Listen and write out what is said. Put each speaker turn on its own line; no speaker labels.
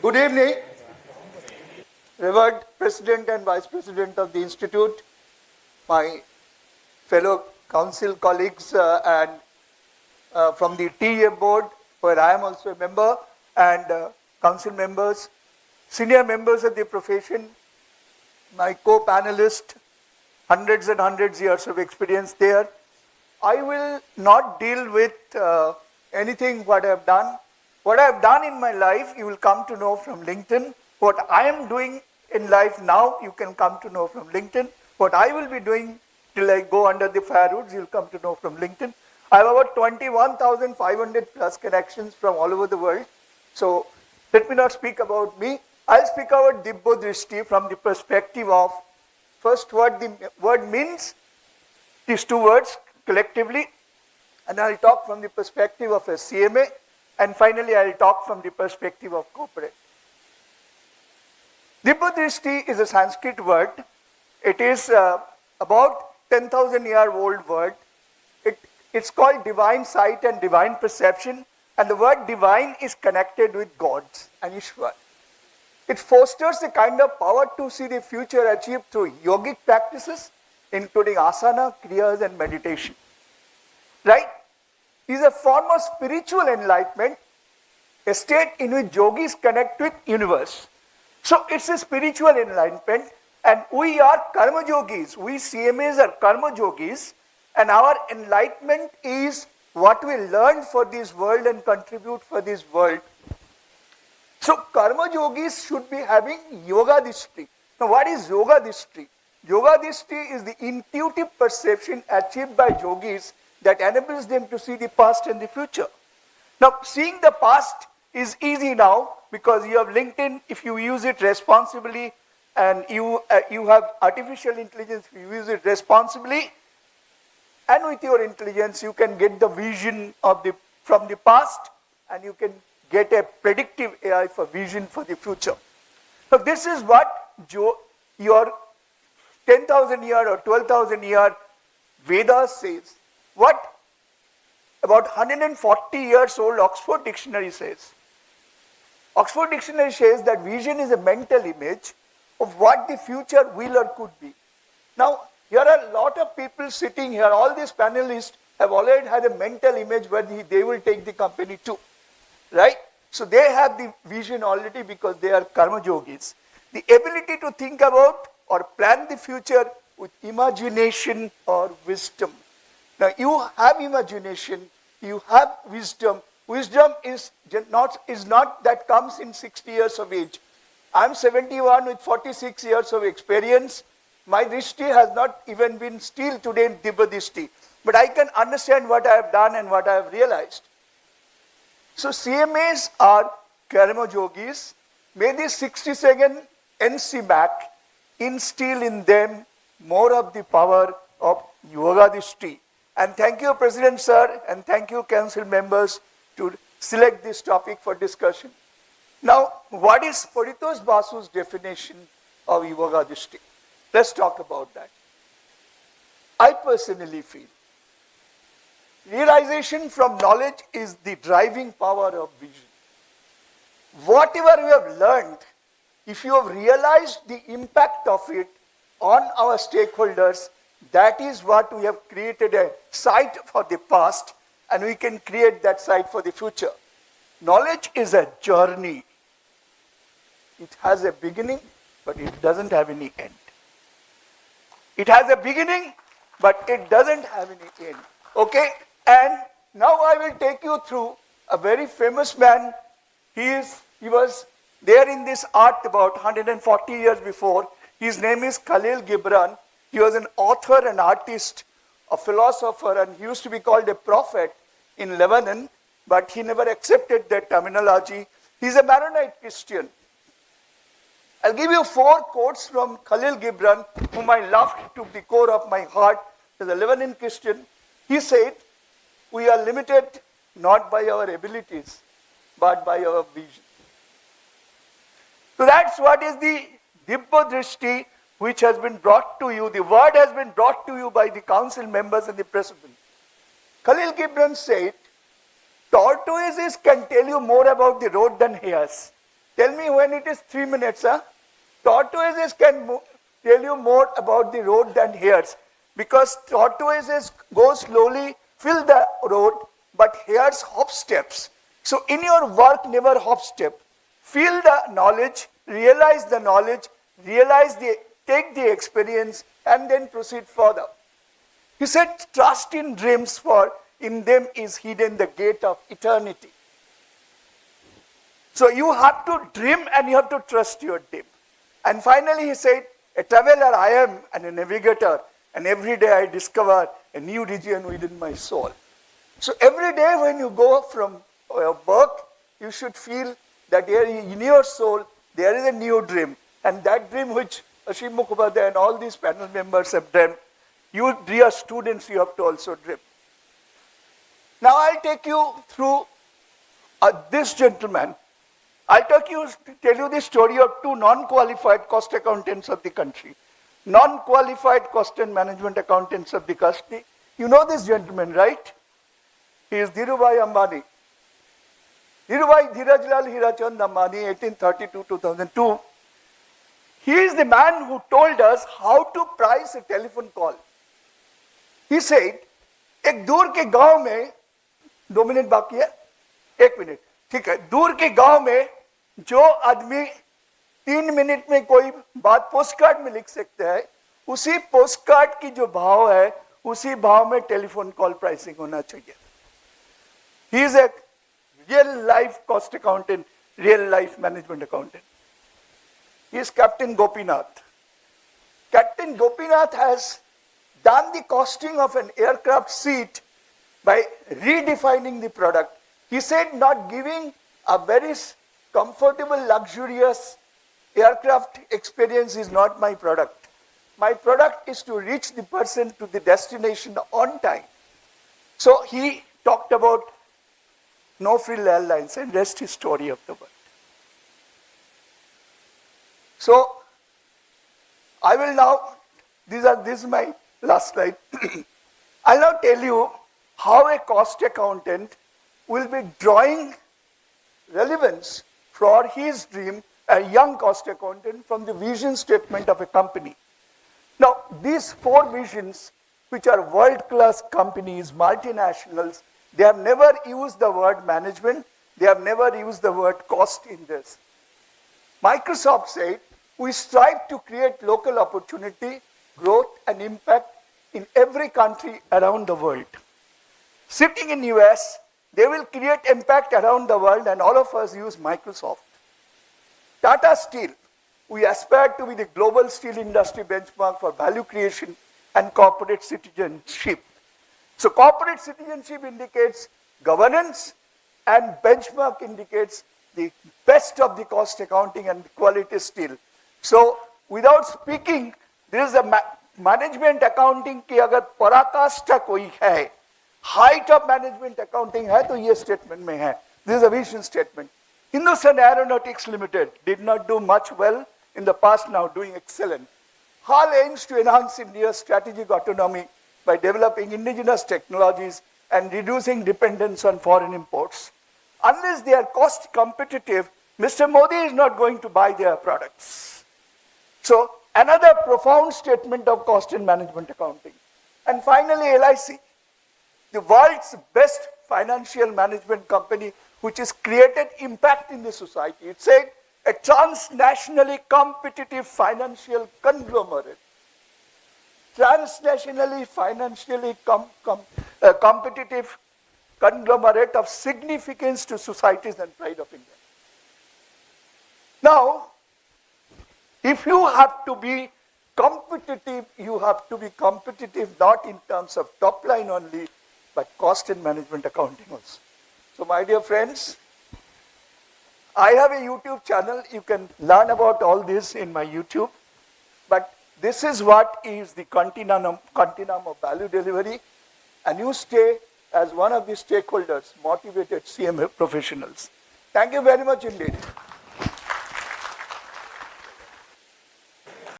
Good evening, revered President and Vice President of the Institute, my fellow council colleagues and from the TA board, where I am also a member, and council members, senior members of the profession, my co-panelist, hundreds and hundreds years of experience there. I will not deal with anything what I have done. What I have done in my life, you will come to know from LinkedIn. What I am doing in life now, you can come to know from LinkedIn. What I will be doing till I go under the fire roots, you will come to know from LinkedIn. I have about 21,500 plus connections from all over the world. So let me not speak about me. I'll speak about Drishti from the perspective of first what the word means, these two words collectively, and I'll talk from the perspective of a CMA, and finally I'll talk from the perspective of corporate. Drishti is a Sanskrit word. It is about 10,000 year old word. It's called divine sight and divine perception, and the word divine is connected with gods and Ishwar. It fosters a kind of power to see the future achieved through yogic practices, including asana, kriyas, and meditation. Right? It is a form of spiritual enlightenment, a state in which yogis connect with universe. So it's a spiritual enlightenment, and we are KarmaYogis. We CMAs are KarmaYogis, and our enlightenment is what we learn for this world and contribute for this world. So KarmaYogis should be having Yoga Drishti. Now what is Yoga Drishti? Yoga Drishti is the intuitive perception achieved by yogis that enables them to see the past and the future. Now seeing the past is easy now because you have LinkedIn. If you use it responsibly, and you have artificial intelligence, if you use it responsibly and with your intelligence, you can get the vision of from the past, and you can get a predictive AI for vision for the future. So this is what your 10,000 year or 12,000 year Vedas says. What about 140 years old Oxford Dictionary says. Oxford Dictionary says that vision is a mental image of what the future will or could be. Now, here are a lot of people sitting here, all these panelists have already had a mental image where they will take the company to. Right? So they have the vision already because they are KarmaYogis. The ability to think about or plan the future with imagination or wisdom. Now you have imagination, you have wisdom. Wisdom is not that comes in 60 years of age. I'm 71 with 46 years of experience. My Drishti has not even been still today in Drishti. But I can understand what I have done and what I have realized. So CMAs are KarmaYogis. May this 62nd NCMAC instill in them more of the power of Yoga Drishti. And thank you, President Sir, and thank you, Council members, to select this topic for discussion. Now, what is Paritosh Basu's definition of Yoga Drishti? Let's talk about that. I personally feel realization from knowledge is the driving power of vision. Whatever we have learned, if you have realized the impact of it on our stakeholders, that is what we have created a site for the past, and we can create that site for the future. Knowledge is a journey. It has a beginning, but it doesn't have any end. It has a beginning, but it doesn't have any end. Okay? And now I will take you through a very famous man. He was there in this art about 140 years before. His name is Khalil Gibran. He was an author, an artist, a philosopher, and he used to be called a prophet in Lebanon, but he never accepted that terminology. He's a Maronite Christian. I'll give you 4 quotes from Khalil Gibran, whom I loved to the core of my heart as a Lebanon Christian. He said, we are limited not by our abilities, but by our vision. So that's what is the Drishti which has been brought to you. The word has been brought to you by the council members and the president. Khalil Gibran said, tortoises can tell you more about the road than hares. Tell me when it is 3 minutes, huh? Tortoises can tell you more about the road than hares, because tortoises go slowly, fill the road, but hares hop steps. So in your work, never hop step. Feel the knowledge, realize the knowledge, take the experience, and then proceed further. He said, trust in dreams, for in them is hidden the gate of eternity. So you have to dream and you have to trust your dream. And finally he said, a traveler I am and a navigator, and every day I discover a new region within my soul. So every day when you go from your work, you should feel that in your soul there is a new dream. And that dream which Ashim Mukhopadhyay and all these panel members have dreamt, you dear students, you have to also dream. Now I'll take you through this gentleman. I'll tell you the story of two non-qualified cost accountants of the country. Non-qualified cost and management accountants of the country. You know this gentleman, right? He is Dhirubhai Ambani. Dhirubhai Dhirajlal Hirachand Ambani, 1832-2002. He is the man who told us how to price a telephone call. He said, एक दूर के गांव में, 2 minute बाकी है, 1 minute, ठीक है, दूर के गांव में जो आदमी 3 मिनट में कोई बात पोस्टकार्ड में लिख सकता है, उसी पोस्टकार्ड की जो भाव है, उसी भाव में टेलीफोन कॉल प्राइसिंग होना चाहिए. He is a real life cost accountant, real life management accountant. He is Captain Gopinath. Captain Gopinath has done the costing of an aircraft seat by redefining the product. He said, not giving a very comfortable, luxurious aircraft experience is not my product. My product is to reach the person to the destination on time. So he talked about no-frill airlines and rest his story of the world. So I will now, this is my last slide. I'll now tell you how a cost accountant will be drawing relevance for his dream, a young cost accountant, from the vision statement of a company. Now, these 4 visions, which are world-class companies, multinationals, they have never used the word management, they have never used the word cost in this. Microsoft said, we strive to create local opportunity, growth and impact in every country around the world. Sitting in US, they will create impact around the world, and all of us use Microsoft. Tata Steel, we aspire to be the global steel industry benchmark for value creation and corporate citizenship. So corporate citizenship indicates governance, and benchmark indicates the best of the cost accounting and the quality steel. So without speaking, there is a management accounting की अगर पराकाष्ठा कोई है, height of management accounting है तो ये statement में है. This is a vision statement. Hindustan Aeronautics Limited did not do much well in the past, now doing excellent. HAL aims to enhance India's strategic autonomy by developing indigenous technologies and reducing dependence on foreign imports. Unless they are cost competitive, Mr. Modi is not going to buy their products. So another profound statement of cost and management accounting. And finally, LIC, the world's best financial management company, which has created impact in the society. It said, a transnationally competitive financial conglomerate. Transnationally financially competitive conglomerate of significance to societies and pride of India. Now, if you have to be competitive, you have to be competitive not in terms of top line only, but cost and management accounting also. So my dear friends, I have a YouTube channel. You can learn about all this in my YouTube. But this is what is the continuum of value delivery. And you stay as one of the stakeholders, motivated CMA professionals. Thank you very much indeed.